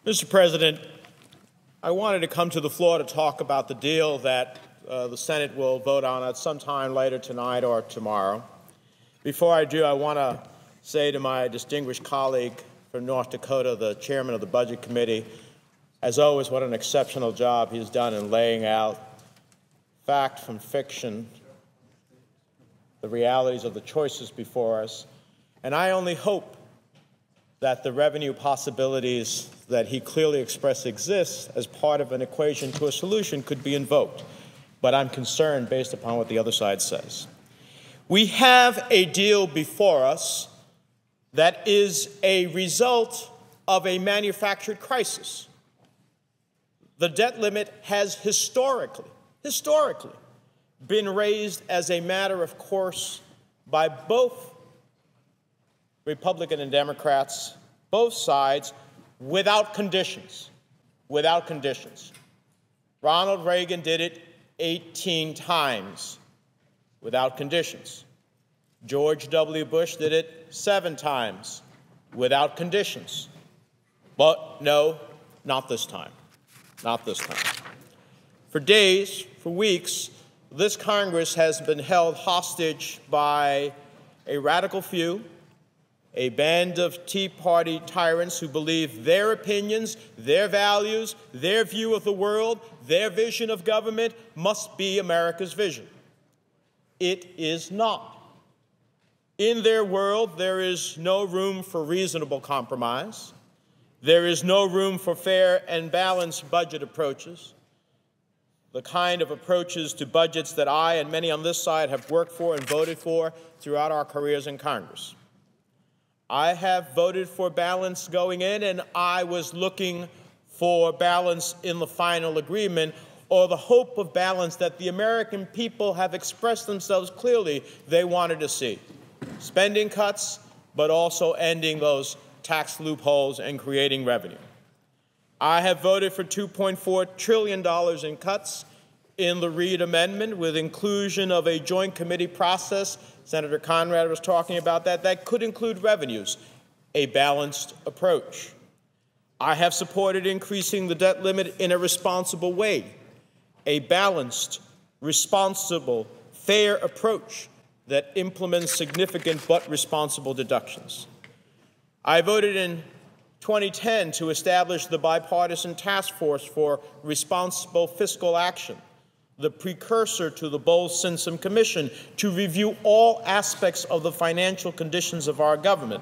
Mr. President, I wanted to come to the floor to talk about the deal that the Senate will vote on at some time later tonight or tomorrow. Before I do, I want to say to my distinguished colleague from North Dakota, the chairman of the Budget Committee, as always, what an exceptional job he's done in laying out fact from fiction, the realities of the choices before us. And I only hope that the revenue possibilities that he clearly expressed exist as part of an equation to a solution could be invoked. But I'm concerned based upon what the other side says. We have a deal before us that is a result of a manufactured crisis. The debt limit has historically been raised as a matter of course by both Republican and Democrats, both sides, without conditions. Without conditions. Ronald Reagan did it 18 times without conditions. George W. Bush did it 7 times without conditions. But no, not this time. Not this time. For days, for weeks, this Congress has been held hostage by a radical few, a band of Tea Party tyrants who believe their opinions, their values, their view of the world, their vision of government must be America's vision. It is not. In their world, there is no room for reasonable compromise. There is no room for fair and balanced budget approaches, the kind of approaches to budgets that I and many on this side have worked for and voted for throughout our careers in Congress. I have voted for balance going in, and I was looking for balance in the final agreement, or the hope of balance that the American people have expressed themselves clearly they wanted to see. Spending cuts, but also ending those tax loopholes and creating revenue. I have voted for $2.4 trillion in cuts in the Reid Amendment, with inclusion of a joint committee process. Senator Conrad was talking about that could include revenues, a balanced approach. I have supported increasing the debt limit in a responsible way, a balanced, responsible, fair approach that implements significant but responsible deductions. I voted in 2010 to establish the Bipartisan Task Force for Responsible Fiscal Action, the precursor to the Bowles-Simpson Commission, to review all aspects of the financial conditions of our government,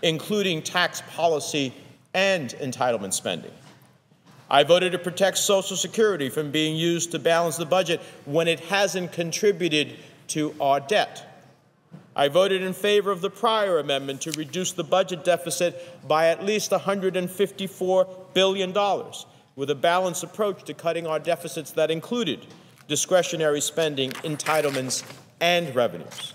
including tax policy and entitlement spending. I voted to protect Social Security from being used to balance the budget when it hasn't contributed to our debt. I voted in favor of the prior amendment to reduce the budget deficit by at least $154 billion, with a balanced approach to cutting our deficits that included discretionary spending, entitlements, and revenues.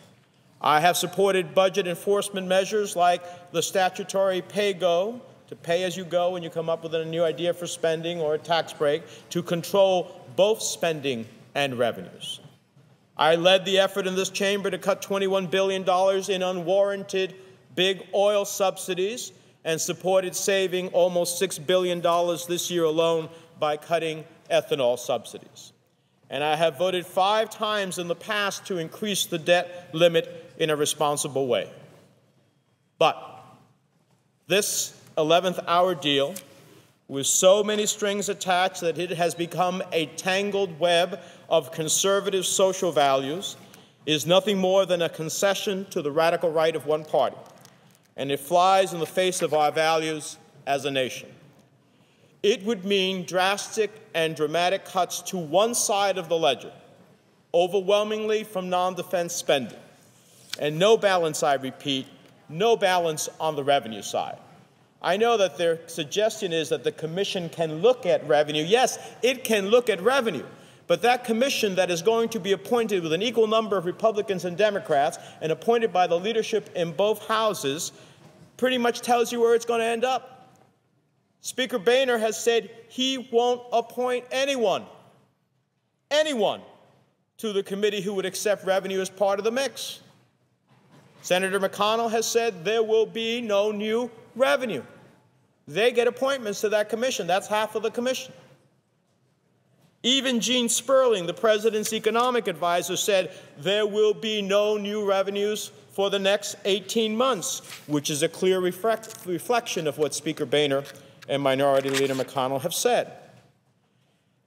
I have supported budget enforcement measures like the statutory pay-go, to pay as you go when you come up with a new idea for spending or a tax break, to control both spending and revenues. I led the effort in this chamber to cut $21 billion in unwarranted big oil subsidies and supported saving almost $6 billion this year alone by cutting ethanol subsidies. And I have voted 5 times in the past to increase the debt limit in a responsible way. But this 11th hour deal, with so many strings attached that it has become a tangled web of conservative social values, is nothing more than a concession to the radical right of one party, and it flies in the face of our values as a nation. It would mean drastic and dramatic cuts to one side of the ledger, overwhelmingly from non-defense spending, and no balance, I repeat, no balance on the revenue side. I know that their suggestion is that the commission can look at revenue. Yes, it can look at revenue, but that commission that is going to be appointed with an equal number of Republicans and Democrats and appointed by the leadership in both houses pretty much tells you where it's going to end up. Speaker Boehner has said he won't appoint anyone to the committee who would accept revenue as part of the mix. Senator McConnell has said there will be no new revenue. they get appointments to that commission. That's half of the commission. Even Gene Sperling, the president's economic advisor, said there will be no new revenues for the next 18 months, which is a clear reflection of what Speaker Boehner and Minority Leader McConnell have said.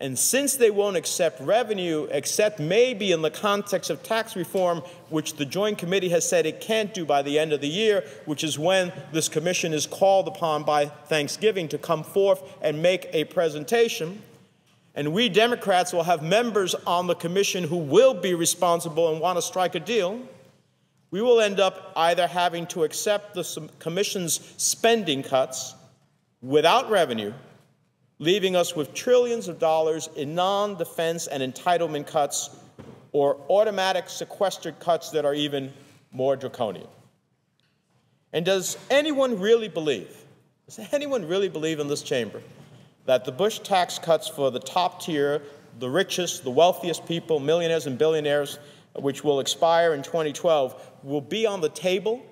And since they won't accept revenue, except maybe in the context of tax reform, which the Joint Committee has said it can't do by the end of the year, which is when this commission is called upon by Thanksgiving to come forth and make a presentation, and we Democrats will have members on the commission who will be responsible and want to strike a deal, we will end up either having to accept the commission's spending cuts without revenue, leaving us with trillions of dollars in non-defense and entitlement cuts, or automatic sequestered cuts that are even more draconian. And does anyone really believe in this chamber that the Bush tax cuts for the top tier, the richest, the wealthiest people, millionaires and billionaires, which will expire in 2012, will be on the table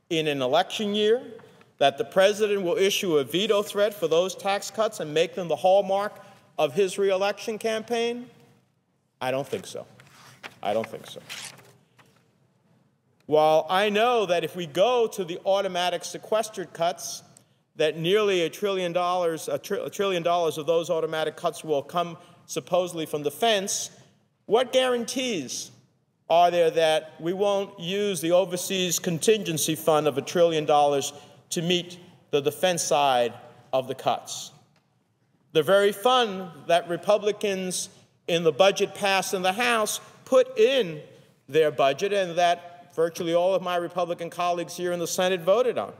in an election year, that the president will issue a veto threat for those tax cuts and make them the hallmark of his reelection campaign? I don't think so. I don't think so. While I know that if we go to the automatic sequestered cuts, that nearly $1 trillion of those automatic cuts will come supposedly from defense, what guarantees are there that we won't use the overseas contingency fund of $1 trillion to meet the defense side of the cuts? The very fund that Republicans in the budget passed in the House put in their budget, and that virtually all of my Republican colleagues here in the Senate voted on.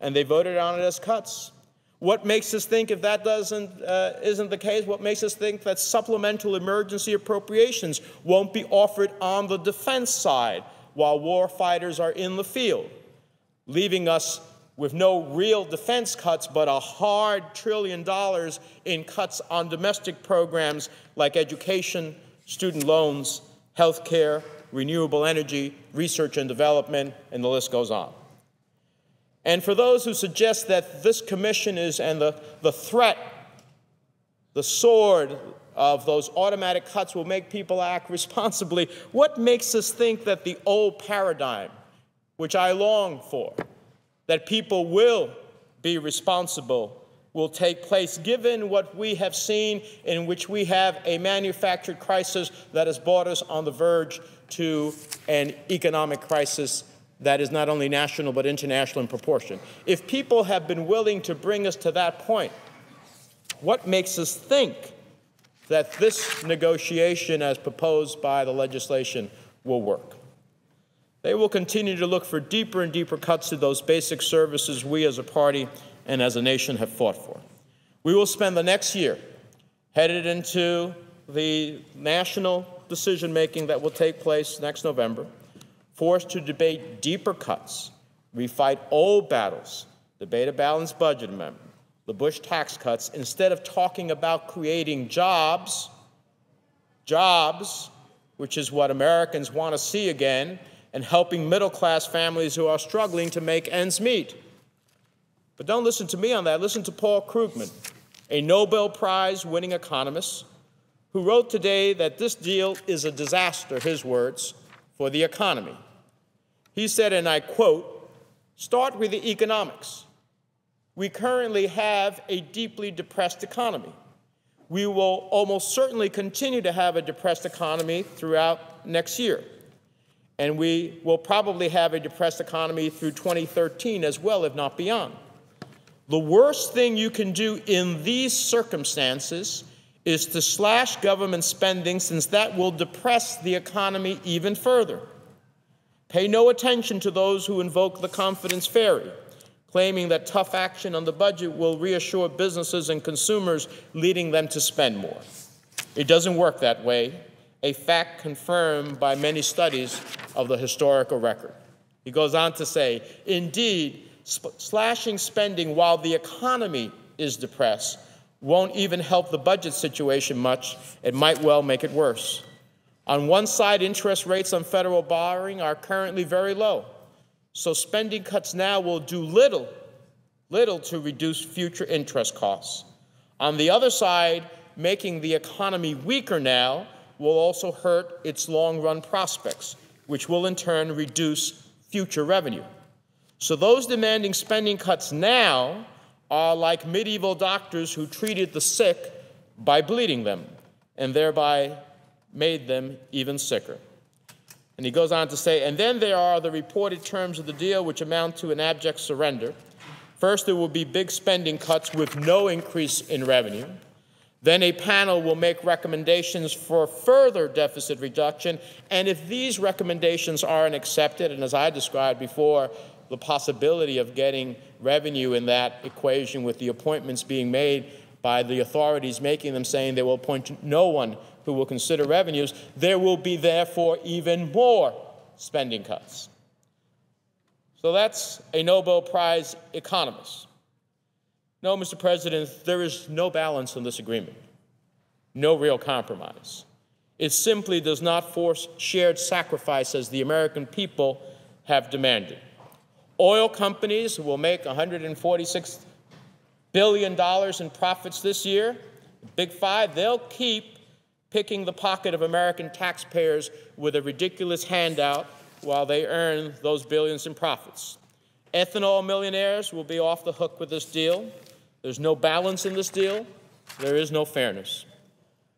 And they voted on it as cuts. What makes us think, if that isn't the case, what makes us think that supplemental emergency appropriations won't be offered on the defense side while war fighters are in the field, leaving us with no real defense cuts but a hard $1 trillion in cuts on domestic programs like education, student loans, health care, renewable energy, research and development, and the list goes on. And for those who suggest that this commission is, and the threat, the sword of those automatic cuts will make people act responsibly, what makes us think that the old paradigm, which I long for, that people will be responsible, will take place, given what we have seen, in which we have a manufactured crisis that has brought us on the verge to an economic crisis that is not only national but international in proportion? If people have been willing to bring us to that point, what makes us think that this negotiation, as proposed by the legislation, will work? They will continue to look for deeper and deeper cuts to those basic services we as a party and as a nation have fought for. We will spend the next year headed into the national decision-making that will take place next November, forced to debate deeper cuts, refight old battles, debate a balanced budget amendment, the Bush tax cuts, instead of talking about creating jobs, which is what Americans want to see again, and helping middle-class families who are struggling to make ends meet. But don't listen to me on that. Listen to Paul Krugman, a Nobel Prize-winning economist, who wrote today that this deal is a disaster, his words, for the economy. He said, and I quote, "Start with the economics. We currently have a deeply depressed economy. We will almost certainly continue to have a depressed economy throughout next year. And we will probably have a depressed economy through 2013 as well, if not beyond. The worst thing you can do in these circumstances is to slash government spending, since that will depress the economy even further. Pay no attention to those who invoke the confidence fairy, claiming that tough action on the budget will reassure businesses and consumers, leading them to spend more. It doesn't work that way, a fact confirmed by many studies of the historical record." He goes on to say, "Indeed, slashing spending while the economy is depressed won't even help the budget situation much. It might well make it worse. On one side, interest rates on federal borrowing are currently very low, so spending cuts now will do little little to reduce future interest costs. On the other side, making the economy weaker now will also hurt its long-run prospects, which will in turn reduce future revenue. So those demanding spending cuts now are like medieval doctors who treated the sick by bleeding them and thereby made them even sicker. And he goes on to say, and then there are the reported terms of the deal which amount to an abject surrender. First, there will be big spending cuts with no increase in revenue. Then a panel will make recommendations for further deficit reduction, and if these recommendations aren't accepted, and as I described before, the possibility of getting revenue in that equation with the appointments being made by the authorities making them, saying they will appoint no one who will consider revenues, there will be therefore even more spending cuts. So that's a Nobel Prize economist. No, Mr. President, there is no balance in this agreement, no real compromise. It simply does not force shared sacrifice as the American people have demanded. Oil companies will make $146 billion in profits this year. The Big Five, they'll keep picking the pocket of American taxpayers with a ridiculous handout while they earn those billions in profits. Ethanol millionaires will be off the hook with this deal. There's no balance in this deal. There is no fairness.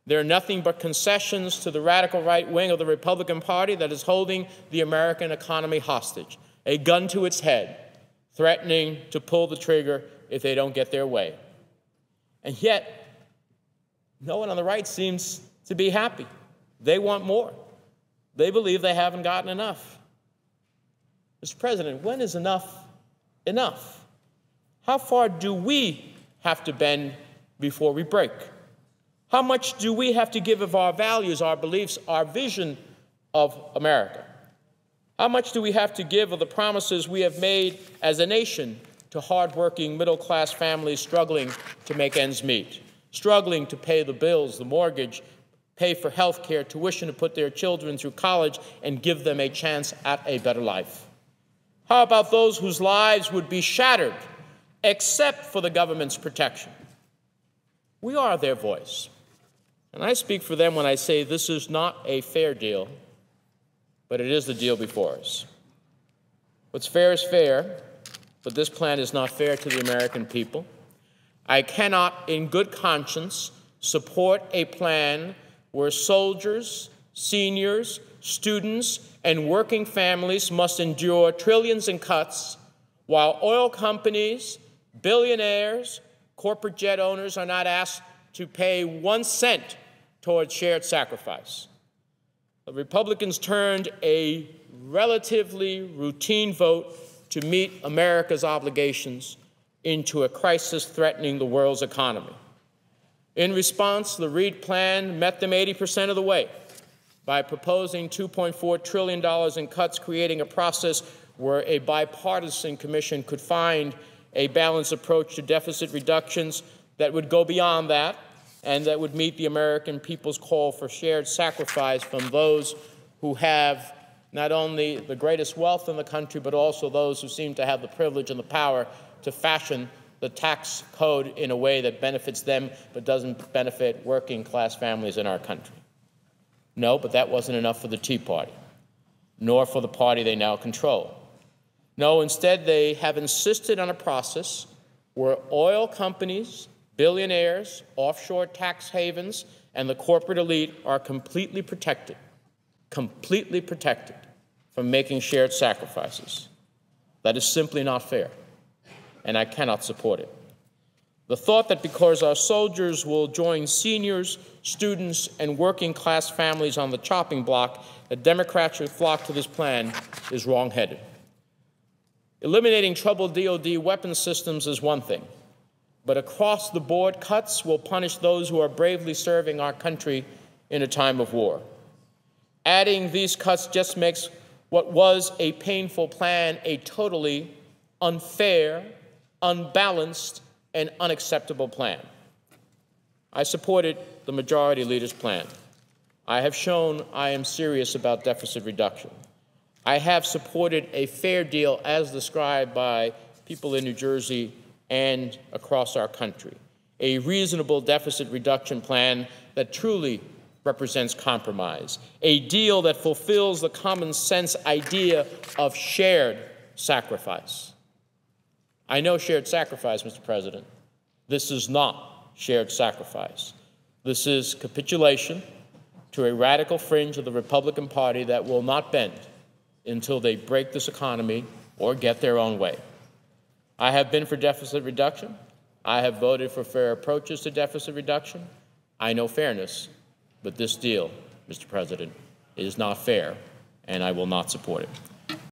There are nothing but concessions to the radical right wing of the Republican Party that is holding the American economy hostage, a gun to its head, threatening to pull the trigger if they don't get their way. And yet, no one on the right seems to be happy. They want more. They believe they haven't gotten enough. Mr. President, when is enough enough? How far do we have to bend before we break? How much do we have to give of our values, our beliefs, our vision of America? How much do we have to give of the promises we have made as a nation to hardworking middle-class families struggling to make ends meet, struggling to pay the bills, the mortgage, pay for health care, tuition to put their children through college, and give them a chance at a better life? How about those whose lives would be shattered except for the government's protection? We are their voice. And I speak for them when I say this is not a fair deal, but it is the deal before us. What's fair is fair, but this plan is not fair to the American people. I cannot, in good conscience, support a plan where soldiers, seniors, students, and working families must endure trillions in cuts, while oil companies, billionaires, corporate jet owners are not asked to pay 1 cent towards shared sacrifice. The Republicans turned a relatively routine vote to meet America's obligations into a crisis threatening the world's economy. In response, the Reid plan met them 80% of the way by proposing $2.4 trillion in cuts, creating a process where a bipartisan commission could find a balanced approach to deficit reductions that would go beyond that and that would meet the American people's call for shared sacrifice from those who have not only the greatest wealth in the country, but also those who seem to have the privilege and the power to fashion the tax code in a way that benefits them but doesn't benefit working-class families in our country. No, but that wasn't enough for the Tea Party, nor for the party they now control. No, instead, they have insisted on a process where oil companies, billionaires, offshore tax havens, and the corporate elite are completely protected from making shared sacrifices. That is simply not fair, and I cannot support it. The thought that because our soldiers will join seniors, students, and working-class families on the chopping block, that Democrats should flock to this plan is wrong-headed. Eliminating troubled DoD weapons systems is one thing, but across-the-board cuts will punish those who are bravely serving our country in a time of war. Adding these cuts just makes what was a painful plan a totally unfair, unbalanced, and unacceptable plan. I supported the majority leader's plan. I have shown I am serious about deficit reduction. I have supported a fair deal as described by people in New Jersey and across our country. A reasonable deficit reduction plan that truly represents compromise. A deal that fulfills the common sense idea of shared sacrifice. I know shared sacrifice, Mr. President. This is not shared sacrifice. This is capitulation to a radical fringe of the Republican Party that will not bend until they break this economy or get their own way. I have been for deficit reduction. I have voted for fair approaches to deficit reduction. I know fairness, but this deal, Mr. President, is not fair, and I will not support it.